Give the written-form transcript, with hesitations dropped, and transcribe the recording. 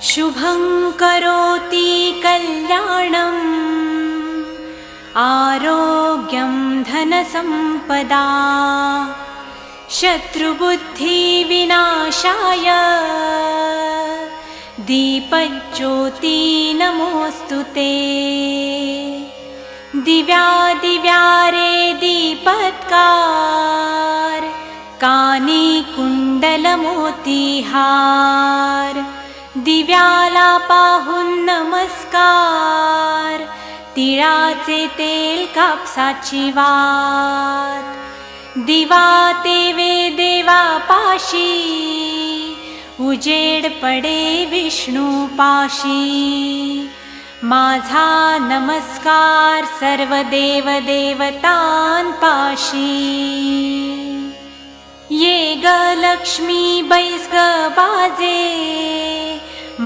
शुभं करोति कल्याणम् आरोग्यं धनसम्पदा शत्रुबुद्धिविनाशाय दीपज्योति नमोऽस्तु ते। दिव्या दिव्या रे दीपत्कार कानी कुंडलमोतीहार दिव्याला पाहून नमस्कार तिळाचे तेल कापसाची वात दिवा तेवे देवा पाशी उजेड पडे विष्णू पाशी माझा नमस्कार सर्व देव देवतांपाशी। ये ग लक्ष्मी बैस ग बाजे